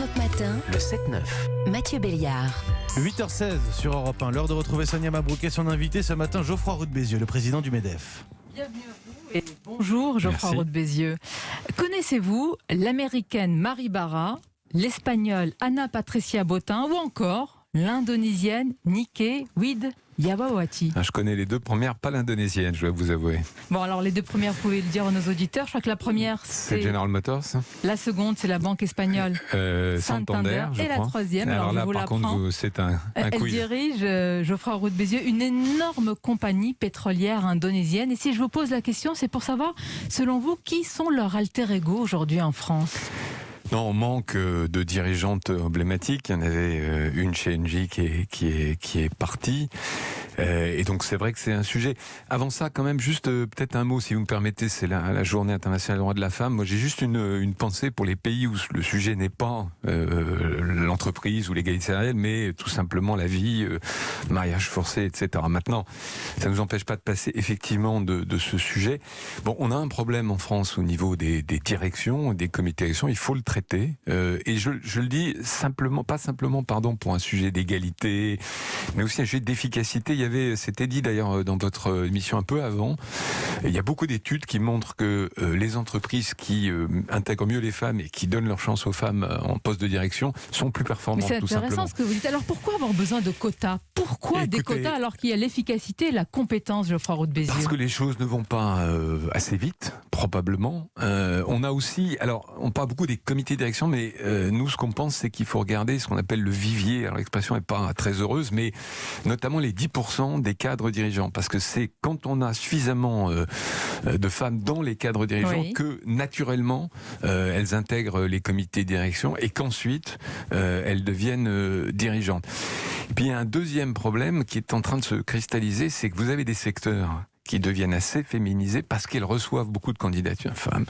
Europe Matin, Le 7-9. Mathieu Béliard. 8h16 sur Europe 1, l'heure de retrouver Sonia Mabrouk et son invité ce matin, Geoffroy Roux de Bézieux, le président du MEDEF. Bienvenue à vous et bonjour Geoffroy Merci. Roux de Bézieux. Connaissez-vous l'américaine Mary Barra, l'espagnole Ana Patricia Botin ou encore l'indonésienne Nike Widiawati? Je connais les deux premières, pas l'indonésienne, je dois vous avouer. Bon, alors les deux premières, vous pouvez le dire à nos auditeurs. Je crois que la première, C'est c'est General Motors, la seconde, c'est la banque espagnole Santander, je et la crois. troisième, Alors alors là, je vous par contre, l'apprends. c'est un Elle quiz. dirige, Geoffroy Roux de Bézieux, une énorme compagnie pétrolière indonésienne. Et si je vous pose la question, c'est pour savoir, selon vous, qui sont leurs alter ego aujourd'hui en France? Non, on manque de dirigeantes emblématiques. Il y en avait une chez Engie qui est partie. Et donc c'est vrai que c'est un sujet. Avant ça, quand même, juste peut-être un mot, si vous me permettez, c'est la Journée internationale des droits de la femme. Moi, j'ai juste une pensée pour les pays où le sujet n'est pas l'entreprise ou l'égalité salariale, mais tout simplement la vie, mariage forcé, etc. Maintenant, ça ne nous empêche pas de passer effectivement de ce sujet. Bon, on a un problème en France au niveau des directions, des comités de direction, il faut le traiter. Et je le dis simplement, pas simplement, pour un sujet d'égalité, mais aussi un sujet d'efficacité. C'était dit d'ailleurs dans votre émission un peu avant, il y a beaucoup d'études qui montrent que les entreprises qui intègrent mieux les femmes et qui donnent leur chance aux femmes en poste de direction sont plus Mais performantes, c'est tout intéressant simplement. ce que vous dites. Alors pourquoi avoir besoin de quotas? Pourquoi des Écoutez, quotas alors qu'il y a l'efficacité et la compétence, Geoffroy Roux de Bézieux? Parce que les choses ne vont pas assez vite, probablement. On a aussi, alors on parle beaucoup des comités de direction, mais nous ce qu'on pense c'est qu'il faut regarder ce qu'on appelle le vivier. Alors l'expression n'est pas très heureuse, mais notamment les 10% des cadres dirigeants. Parce que c'est quand on a suffisamment de femmes dans les cadres dirigeants Oui. que naturellement elles intègrent les comités de direction et qu'ensuite elles deviennent dirigeantes. Et puis il y a un deuxième problème qui est en train de se cristalliser, c'est que vous avez des secteurs qui deviennent assez féminisés parce qu'ils reçoivent beaucoup de candidatures femmes.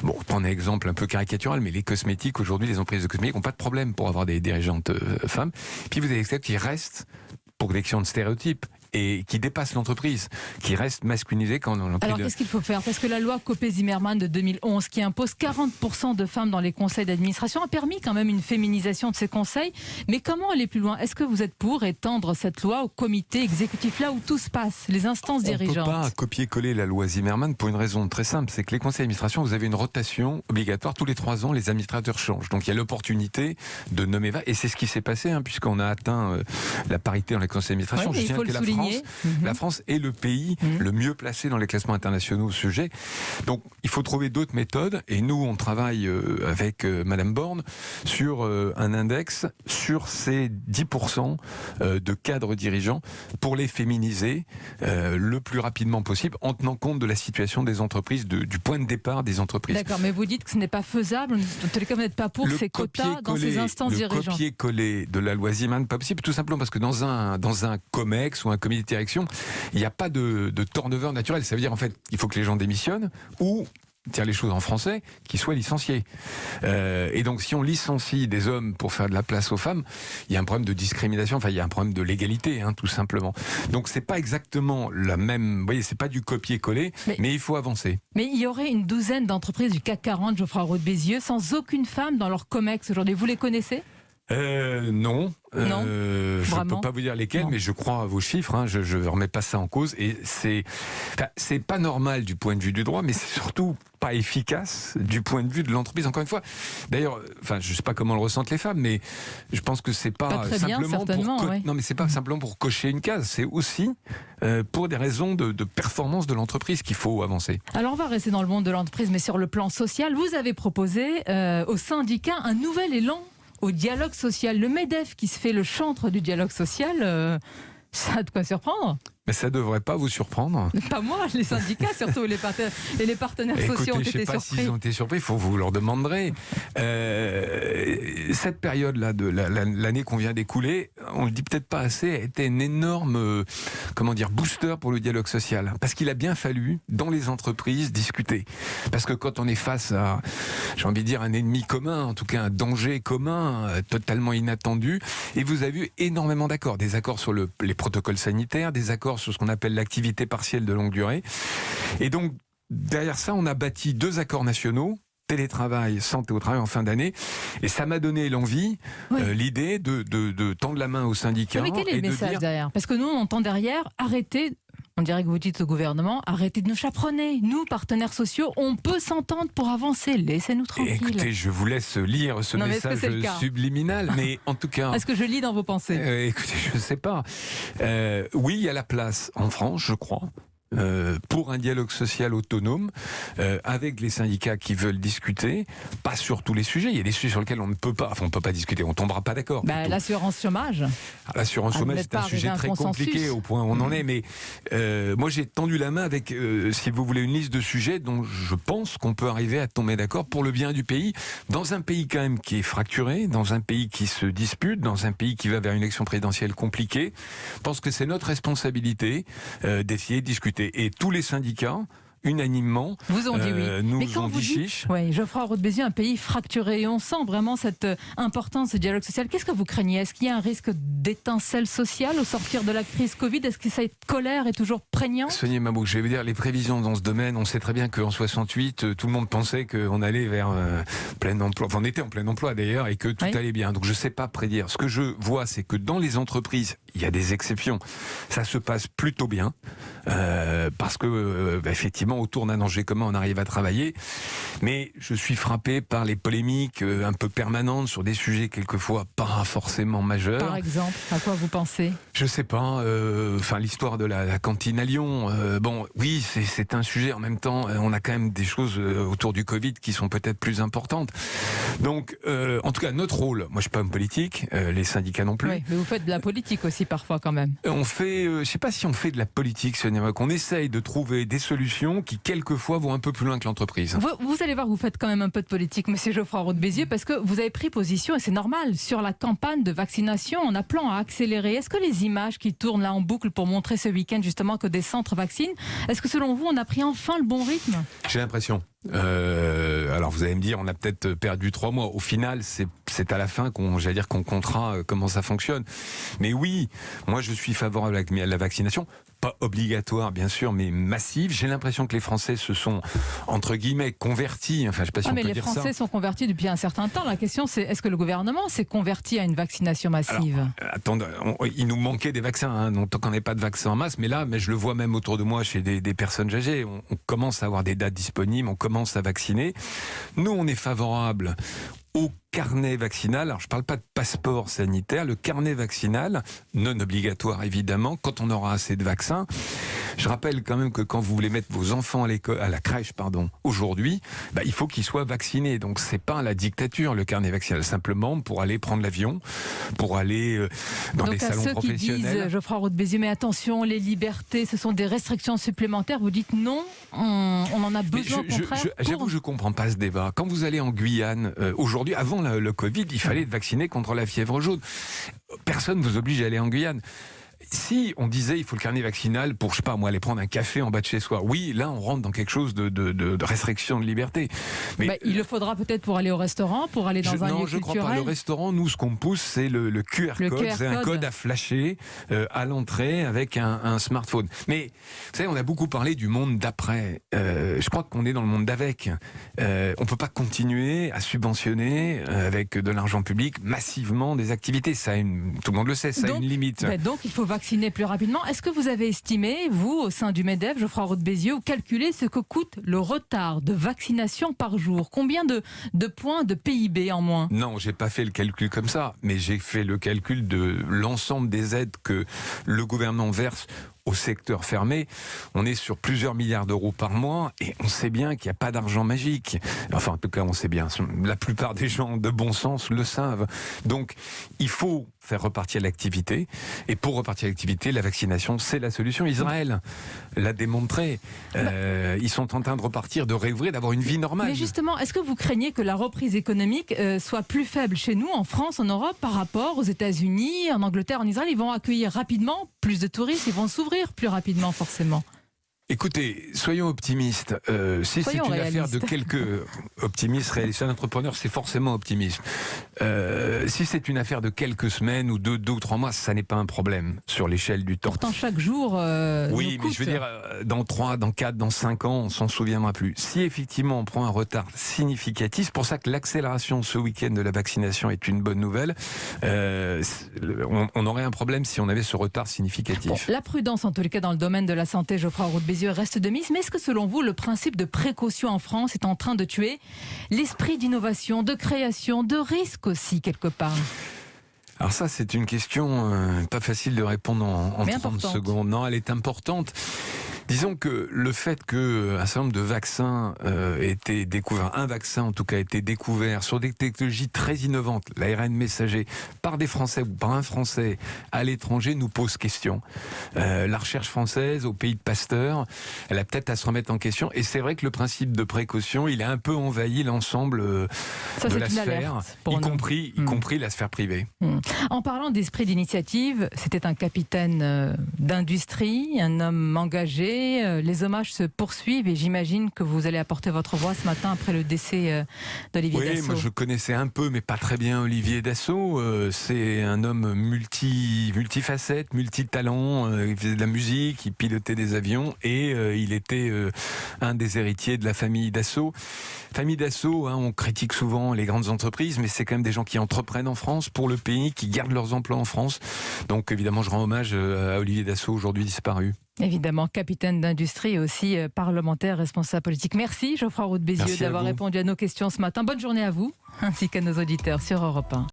Bon, on prend un exemple un peu caricatural, mais les cosmétiques, aujourd'hui, les entreprises de cosmétiques n'ont pas de problème pour avoir des dirigeantes femmes. Puis vous avez des secteurs qui restent, pour des questions de stéréotypes, et qui dépassent l'entreprise, qui restent masculinisés quand on Alors qu'est-ce qu'il faut faire? Parce que la loi Copé-Zimmermann de 2011 qui impose 40% de femmes dans les conseils d'administration a permis quand même une féminisation de ces conseils. Mais comment aller plus loin? Est-ce que vous êtes pour étendre cette loi au comité exécutif, là où tout se passe, les instances dirigeantes? On ne peut pas copier-coller la loi Zimmermann pour une raison très simple, c'est que les conseils d'administration, vous avez une rotation obligatoire, tous les 3 ans, les administrateurs changent. Donc il y a l'opportunité de nommer, et c'est ce qui s'est passé, puisqu'on a atteint la parité dans les conseils d'administration. Ouais, Je il tiens faut que le la souligner. La France est le pays le mieux placé dans les classements internationaux au sujet. Donc il faut trouver d'autres méthodes, et nous on travaille avec Madame Borne sur un index sur ces 10% de cadres dirigeants pour les féminiser le plus rapidement possible en tenant compte de la situation des entreprises, du point de départ des entreprises. D'accord, mais vous dites que ce n'est pas faisable. Dans tous les cas, vous n'êtes pas pour ces quotas dans ces instances dirigeantes. Le copier-coller de la loi Zimmermann, pas possible, tout simplement parce que dans un COMEX ou un comité de direction, il n'y a pas de turnover naturel. Ça veut dire, en fait, il faut que les gens démissionnent ou, dire les choses en français, qu'ils soient licenciés. Et donc, si on licencie des hommes pour faire de la place aux femmes, il y a un problème de discrimination, il y a un problème de légalité, tout simplement. Donc, c'est pas exactement la même, vous voyez, c'est pas du copier-coller, mais il faut avancer. Mais il y aurait une douzaine d'entreprises du CAC 40, Geoffroy Roux de Bézieux, sans aucune femme dans leur COMEX aujourd'hui. Vous les connaissez? Non. Non, je ne peux pas vous dire lesquels, Non. mais je crois à vos chiffres. Je ne remets pas ça en cause. Et c'est pas normal du point de vue du droit, mais c'est surtout pas efficace du point de vue de l'entreprise. Encore une fois, d'ailleurs, je ne sais pas comment le ressentent les femmes, mais je pense que c'est pas très bien, simplement certainement, ouais. Non, mais c'est pas simplement pour cocher une case. C'est aussi pour des raisons de performance de l'entreprise qu'il faut avancer. Alors on va rester dans le monde de l'entreprise, mais sur le plan social, vous avez proposé au syndicat un nouvel élan au dialogue social. Le MEDEF qui se fait le chantre du dialogue social, ça a de quoi surprendre. Mais ça ne devrait pas vous surprendre. Pas moi, les syndicats surtout, les partenaires sociaux ont Écoutez, je ne été sais pas surpris. s'ils ont été surpris, il faut vous leur demanderez. Cette période-là, de l'année qu'on vient d'écouler, on ne le dit peut-être pas assez, a été un énorme booster pour le dialogue social. Parce qu'il a bien fallu, dans les entreprises, discuter. Parce que quand on est face à, j'ai envie de dire, un ennemi commun, en tout cas un danger commun, totalement inattendu, et vous avez eu énormément d'accords. Des accords sur les protocoles sanitaires, des accords sur ce qu'on appelle l'activité partielle de longue durée. Et donc, derrière ça, on a bâti 2 accords nationaux télétravail, santé au travail en fin d'année. Et ça m'a donné l'envie, l'idée de tendre la main aux syndicats. Mais quel est le message derrière ? Parce que nous, on entend derrière, arrêtez. On dirait que vous dites au gouvernement, arrêtez de nous chaperonner. Nous, partenaires sociaux, on peut s'entendre pour avancer. Laissez-nous tranquilles. Écoutez, je vous laisse lire ce message subliminal, mais en tout cas... Est-ce que je lis dans vos pensées ? Écoutez, je ne sais pas. Oui, il y a la place en France, je crois, pour un dialogue social autonome avec les syndicats qui veulent discuter, pas sur tous les sujets. Il y a des sujets sur lesquels on ne peut pas, on peut pas discuter, on tombera pas d'accord. L'assurance chômage. L'assurance chômage, c'est un sujet très compliqué au point où on en est. Mais moi, j'ai tendu la main avec, si vous voulez, une liste de sujets dont je pense qu'on peut arriver à tomber d'accord pour le bien du pays, dans un pays quand même qui est fracturé, dans un pays qui se dispute, dans un pays qui va vers une élection présidentielle compliquée. Je pense que c'est notre responsabilité d'essayer de discuter. Et tous les syndicats, unanimement, vous ont dit oui. Nous mais quand ont vous dit chiche. Oui, Geoffroy Roux de Bézieux, un pays fracturé, et on sent vraiment cette importance du dialogue social. Qu'est-ce que vous craignez ? Est-ce qu'il y a un risque d'étincelle sociale au sortir de la crise Covid ? Est-ce que cette colère est toujours prégnante ? Sonia Mabrouk, je vais vous dire, les prévisions dans ce domaine, on sait très bien qu'en 68, tout le monde pensait qu'on allait vers plein emploi. Enfin, on était en plein emploi d'ailleurs, et que tout allait bien. Donc je ne sais pas prédire. Ce que je vois, c'est que dans les entreprises, il y a des exceptions. Ça se passe plutôt bien, parce que effectivement, autour d'un danger commun, on arrive à travailler. Mais je suis frappé par les polémiques un peu permanentes sur des sujets quelquefois pas forcément majeurs. Par exemple, à quoi vous pensez ? Je sais pas. L'histoire de la cantine à Lyon. Oui, c'est un sujet. En même temps, on a quand même des choses autour du Covid qui sont peut-être plus importantes. Donc, en tout cas, notre rôle. Moi, je suis pas homme politique. Les syndicats non plus. Oui, mais vous faites de la politique aussi parfois quand même. On fait, je sais pas si on fait de la politique, Sonia, qu'on essaye de trouver des solutions qui quelquefois vont un peu plus loin que l'entreprise. Vous allez voir, vous faites quand même un peu de politique, monsieur Geoffroy Roux de Bézieux, parce que vous avez pris position, et c'est normal, sur la campagne de vaccination en appelant à accélérer. Est-ce que les images qui tournent là en boucle pour montrer ce week-end justement que des centres vaccinent, est-ce que selon vous, on a pris enfin le bon rythme ? J'ai l'impression. Alors vous allez me dire, on a peut-être perdu 3 mois. Au final, c'est à la fin qu'on comptera comment ça fonctionne. Mais oui, moi je suis favorable à la vaccination. Pas obligatoire, bien sûr, mais massive. J'ai l'impression que les Français se sont, entre guillemets, convertis. Enfin, je sais pas si on peut dire ça. Mais les Français sont convertis depuis un certain temps. La question, c'est est-ce que le gouvernement s'est converti à une vaccination massive ? Alors, attendez, il nous manquait des vaccins. Donc, tant qu'on n'ait pas de vaccins en masse, mais je le vois même autour de moi chez des personnes âgées. On commence à avoir des dates disponibles, on commence à vacciner. Nous, on est favorable au carnet vaccinal. Alors, je ne parle pas de passeport sanitaire, le carnet vaccinal, non obligatoire évidemment, quand on aura assez de vaccins. Je rappelle quand même que quand vous voulez mettre vos enfants à la crèche, aujourd'hui, il faut qu'ils soient vaccinés. Donc, c'est pas la dictature, le carnet vaccinal, simplement pour aller prendre l'avion, pour aller dans les salons professionnels. Donc, à ceux qui disent, Geoffroy Roux de Bézieux, mais attention, les libertés, ce sont des restrictions supplémentaires, vous dites non, on en a besoin au contraire. J'avoue que je comprends pas ce débat. Quand vous allez en Guyane, aujourd'hui, avant le Covid, il fallait être vacciné contre la fièvre jaune. Personne ne vous oblige à aller en Guyane. Si on disait il faut le carnet vaccinal pour, je sais pas moi, aller prendre un café en bas de chez soi, oui, là on rentre dans quelque chose de restriction de liberté. Mais il le faudra peut-être pour aller au restaurant, pour aller dans un lieu culturel. Non, je crois pas. Le restaurant, nous, ce qu'on me pousse, c'est le QR code. C'est un code à flasher à l'entrée avec un smartphone. Mais vous savez, on a beaucoup parlé du monde d'après. Je crois qu'on est dans le monde d'avec. On peut pas continuer à subventionner avec de l'argent public massivement des activités. Tout le monde le sait, ça a une limite. Donc il faut vacciner plus rapidement. Est-ce que vous avez estimé, vous, au sein du MEDEF, Geoffroy Roux de Bézieux, ou calculé ce que coûte le retard de vaccination par jour ? Combien de points de PIB en moins ? Non, j'ai pas fait le calcul comme ça, mais j'ai fait le calcul de l'ensemble des aides que le gouvernement verse au secteur fermé. On est sur plusieurs milliards d'euros par mois et on sait bien qu'il n'y a pas d'argent magique. Enfin, en tout cas, on sait bien. La plupart des gens de bon sens le savent. Donc, il faut faire repartir l'activité. Et pour repartir l'activité, la vaccination, c'est la solution. Israël l'a démontré. Ils sont en train de repartir, de réouvrir, d'avoir une vie normale. Mais justement, est-ce que vous craignez que la reprise économique soit plus faible chez nous, en France, en Europe, par rapport aux États-Unis, en Angleterre, en Israël ? Ils vont accueillir rapidement plus de touristes, ils vont s'ouvrir plus rapidement, forcément. Écoutez, soyons optimistes. Si c'est une affaire de quelques optimistes, réalistes, un entrepreneur, c'est forcément optimiste. Si c'est une affaire de quelques semaines ou deux ou 3 mois, ça n'est pas un problème sur l'échelle du temps. Pourtant, chaque jour. Oui, mais je veux dire, dans 3, dans 4, dans 5 ans, on s'en souviendra plus. Si effectivement on prend un retard significatif, c'est pour ça que l'accélération ce week-end de la vaccination est une bonne nouvelle. On aurait un problème si on avait ce retard significatif. Bon, la prudence, en tous les cas, dans le domaine de la santé, Geoffroy Roux de Bézieux, reste de mise. Mais est-ce que, selon vous, le principe de précaution en France est en train de tuer l'esprit d'innovation, de création, de risque aussi, quelque part ? Alors ça, c'est une question pas facile de répondre en 30 secondes. Non, elle est importante. Disons que le fait qu'un certain nombre de vaccins ait été découverts, un vaccin en tout cas a été découvert sur des technologies très innovantes, l'ARN messager, par des Français ou par un Français à l'étranger, nous pose question. La recherche française au pays de Pasteur, elle a peut-être à se remettre en question. Et c'est vrai que le principe de précaution, il a un peu envahi l'ensemble de la sphère, y compris la sphère privée. En parlant d'esprit d'initiative, c'était un capitaine d'industrie, un homme engagé. Les hommages se poursuivent et j'imagine que vous allez apporter votre voix ce matin après le décès d'Olivier Dassault. Oui, moi je connaissais un peu, mais pas très bien Olivier Dassault. C'est un homme multifacette, multitalent. Il faisait de la musique, il pilotait des avions et il était un des héritiers de la famille Dassault. Famille Dassault, on critique souvent les grandes entreprises, mais c'est quand même des gens qui entreprennent en France pour le pays, qui gardent leurs emplois en France. Donc évidemment, je rends hommage à Olivier Dassault, aujourd'hui disparu. Évidemment, capitaine d'industrie et aussi parlementaire, responsable politique. Merci Geoffroy Roux de Bézieux d'avoir répondu à nos questions ce matin. Bonne journée à vous, ainsi qu'à nos auditeurs sur Europe 1.